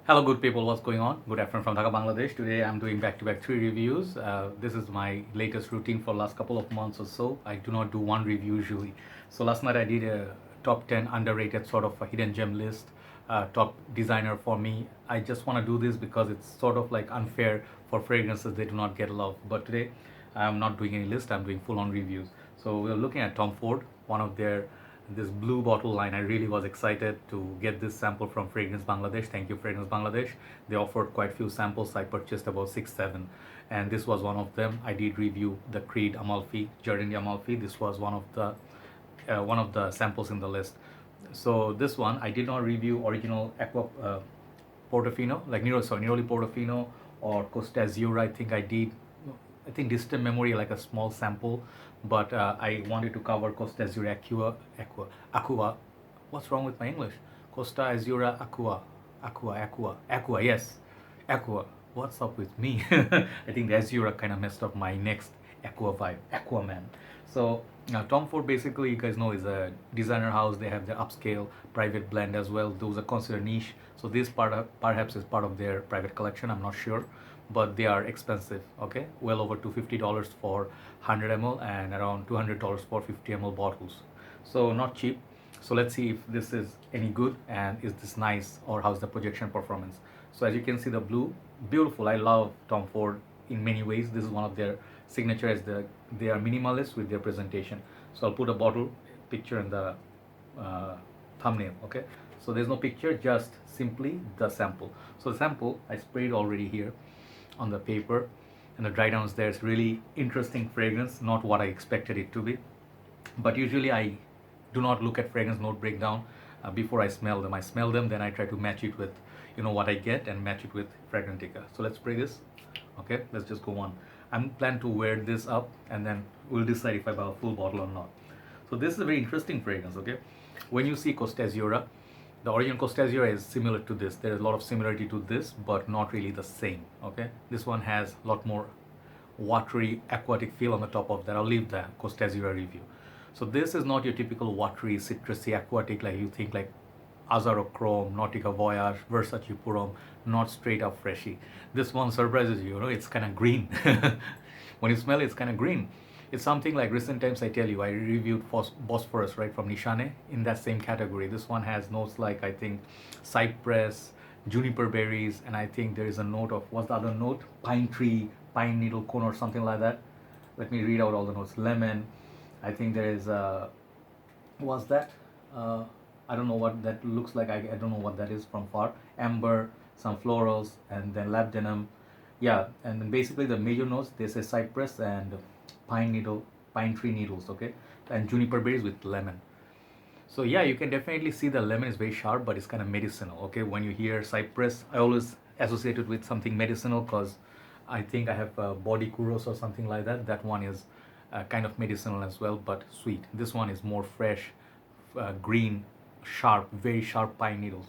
Hello, good people. What's going on? Good afternoon from Dhaka, Bangladesh. Today, I'm doing back-to-back three reviews. This is my latest routine for last couple of months or so. I do not do one review usually. So last night I did a top 10 underrated sort of a hidden gem list, top designer for me. I just want to do this because it's sort of like unfair for fragrances they do not get love. But today, I'm not doing any list. I'm doing full-on reviews. So we're looking at Tom Ford, one of their this blue bottle line. I really was excited to get this sample from Fragrance Bangladesh. Thank you, Fragrance Bangladesh. They offered quite few samples. I purchased about 6 7, and this was one of them. I did review the Creed Amalfi, Jordan Amalfi. This was one of the samples in the list. So this one I did not review original Aqua Portofino, like Neroli Portofino or Costa Azura. I think I did. I think distant memory, like a small sample, but I wanted to cover Costa Azura Aqua. What's wrong with my English? Costa Azura Aqua. Yes, Aqua. What's up with me? I think the Azura kind of messed up my next Aqua vibe, Aquaman. So Tom Ford basically, you guys know, is a designer house. They have the upscale private blend as well. Those are considered niche. So this perhaps is part of their private collection. I'm not sure, but they are expensive. Okay, well over $250 for 100 ml and around $200 for 50 ml bottles. So not cheap. So let's see if this is any good and is this nice or how's the projection performance. So as you can see, the blue, beautiful. I love Tom Ford in many ways. This is one of their signature as they are minimalist with their presentation. So I'll put a bottle picture in the thumbnail. Okay, so there's no picture, just simply the sample. So the sample I sprayed already here on the paper, and the dry downs there. It's really interesting fragrance, not what I expected it to be. But usually I do not look at fragrance note breakdown before I smell them. I smell them, then I try to match it with what I get and match it with Fragrantica. So let's spray this. Okay, let's just go on. I'm plan to wear this up and then we'll decide if I buy a full bottle or not. So this is a very interesting fragrance. Okay, when you see Costa Azura, the original Costa Azura is similar to this. There is a lot of similarity to this, but not really the same. Okay, this one has a lot more watery aquatic feel on the top of that. I'll leave the Costa Azura review. So this is not your typical watery, citrusy, aquatic like you think, like Azarochrome, Nautica Voyage, Versace Purom, not straight up freshy. This one surprises you, it's kind of green. When you smell it, it's kind of green. It's something like recent times I tell you, I reviewed Bosphorus, right, from Nishane, in that same category. This one has notes like, I think, cypress, juniper berries, and I think there is a note of, what's the other note? Pine tree, pine needle cone or something like that. Let me read out all the notes. Lemon, I think there is what's that? I don't know what that looks like. I don't know what that is from far. Amber, some florals, and then labdanum. Yeah, and then basically the major notes, they say cypress and pine tree needles, okay? And juniper berries with lemon. So yeah, you can definitely see the lemon is very sharp, but it's kind of medicinal, okay? When you hear cypress, I always associate it with something medicinal because I think I have body kuros or something like that. That one is kind of medicinal as well, but sweet. This one is more fresh, green, sharp, very sharp pine needles.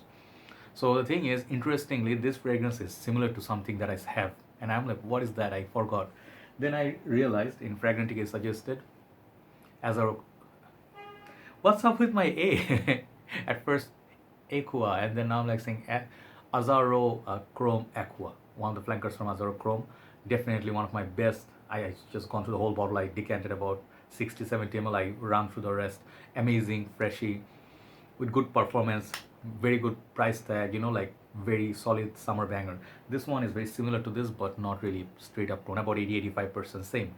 So the thing is, interestingly, this fragrance is similar to something that I have, and I'm like, what is that? I forgot. Then I realized in Fragrantica is suggested as a, what's up with my A? At first, Aqua, and then now I'm like saying Azaro Chrome Aqua, one of the flankers from Azaro Chrome. Definitely one of my best. I just gone through the whole bottle. I decanted about 60 70 ml. I ran through the rest. Amazing, freshy, with good performance, very good price tag, like very solid summer banger. This one is very similar to this, but not really straight up grown, about 80-85% same.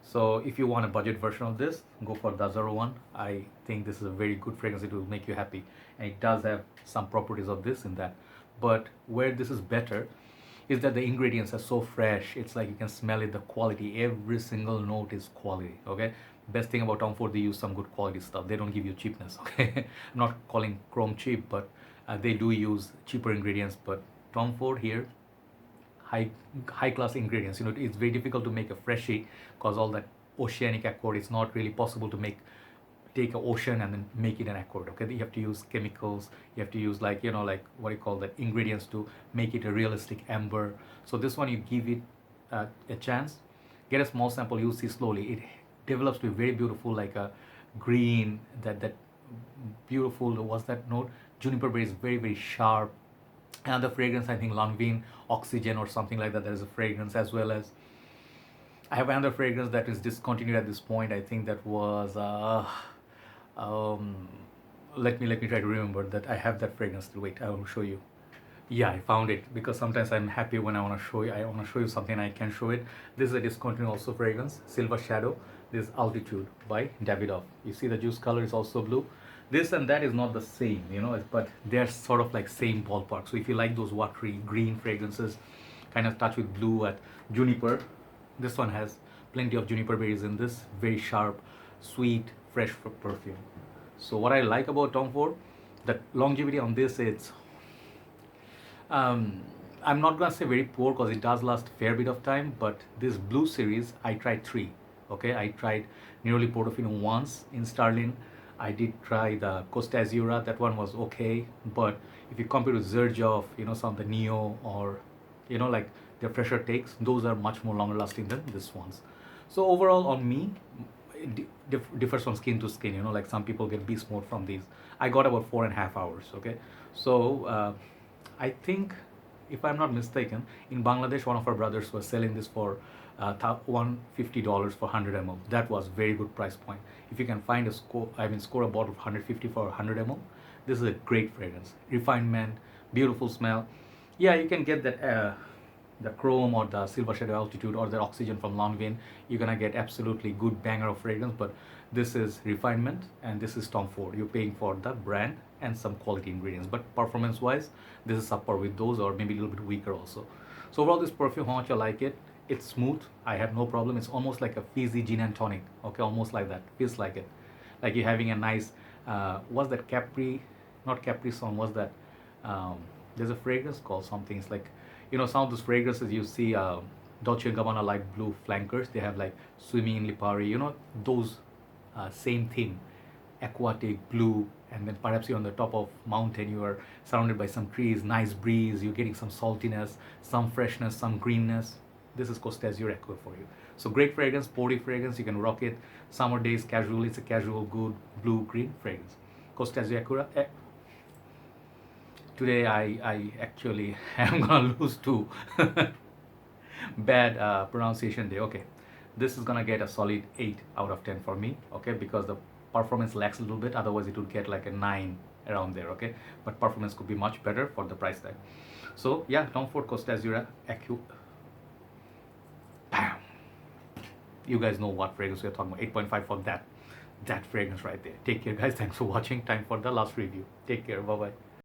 So if you want a budget version of this, go for the Azaro one. I think this is a very good fragrance. It will make you happy, and it does have some properties of this in that. But where this is better is that the ingredients are so fresh. It's like you can smell it, the quality, every single note is quality. Okay, best thing about Tom Ford, they use some good quality stuff. They don't give you cheapness. Okay, I'm not calling Chrome cheap, but they do use cheaper ingredients. But Tom Ford here, high class ingredients. It's very difficult to make a freshie because all that oceanic accord, it's not really possible to take an ocean and then make it an accord. Okay, you have to use chemicals, you have to use like what do you call that, ingredients to make it a realistic amber. So this one, you give it a chance, get a small sample, you see slowly it develops to be very beautiful, like a green, that beautiful, what's that note, juniper berry is very very sharp, Another fragrance, I think Lanvin Oxygen or something like that. There is a fragrance, as well as I have another fragrance that is discontinued at this point. I think that was um, let me try to remember that I have that fragrance. Wait, I will show you. Yeah, I found it, because sometimes I'm happy when I want to show you. I want to show you something, I can show it. This is a discontinued also fragrance, Silver Shadow. This is Altitude by Davidoff. You see the juice color is also blue. This and that is not the same, but they're sort of like same ballpark. So if you like those watery green fragrances, kind of touch with blue at juniper, this one has plenty of juniper berries in this. Very sharp, sweet, fresh perfume. So what I like about Tom Ford, the longevity on this, it's um, I'm not gonna say very poor, because it does last a fair bit of time. But this blue series, I tried three. Okay, I tried Neroli Portofino once in Starlin. I did try the Costa Azzurra. That one was okay, but if you compare with Xerjoff, some of the Neo, or like their fresher takes, those are much more longer lasting than this ones. So overall, on me, it differs from skin to skin. Like some people get beast mode from these. I got about 4.5 hours. Okay, so I think, if I'm not mistaken, in Bangladesh, one of our brothers was selling this for $150 for 100 ml. That was very good price point. If you can find score a bottle of 150 for 100 ml, this is a great fragrance. Refinement, beautiful smell. Yeah, you can get that the Chrome or the Silver Shadow Altitude or the Oxygen from Lanvin. You're gonna get absolutely good banger of fragrance, but this is refinement and this is Tom Ford. You're paying for the brand and some quality ingredients, but performance wise, this is upper with those, or maybe a little bit weaker also. So overall, this perfume, how much I like it, it's smooth, I have no problem. It's almost like a fizzy gin and tonic. Okay, almost like that, feels like it, like you're having a nice what's that, Capri, not Capri Sun, what's that, there's a fragrance called something. It's like, some of those fragrances you see, Dolce & Gabbana light blue flankers, they have like Swimming in Lipari, those same thing, aquatic blue, and then perhaps you're on the top of mountain, you are surrounded by some trees, nice breeze, you're getting some saltiness, some freshness, some greenness. This is Costa Azzurra Echo for you. So great fragrance, sporty fragrance, you can rock it summer days casually. It's a casual, good blue green fragrance, Costa Azzurra. Today I actually am gonna lose to bad pronunciation day. Okay, this is gonna get a solid 8 out of 10 for me. Okay, because the performance lacks a little bit, otherwise it would get like a 9 around there. Okay, but performance could be much better for the price tag. So yeah, Tom Ford Costa Azzurra Echo. Bam. You guys know what fragrance we're talking about. 8.5 for that fragrance right there. Take care, guys. Thanks for watching. Time for the last review. Take care. Bye bye.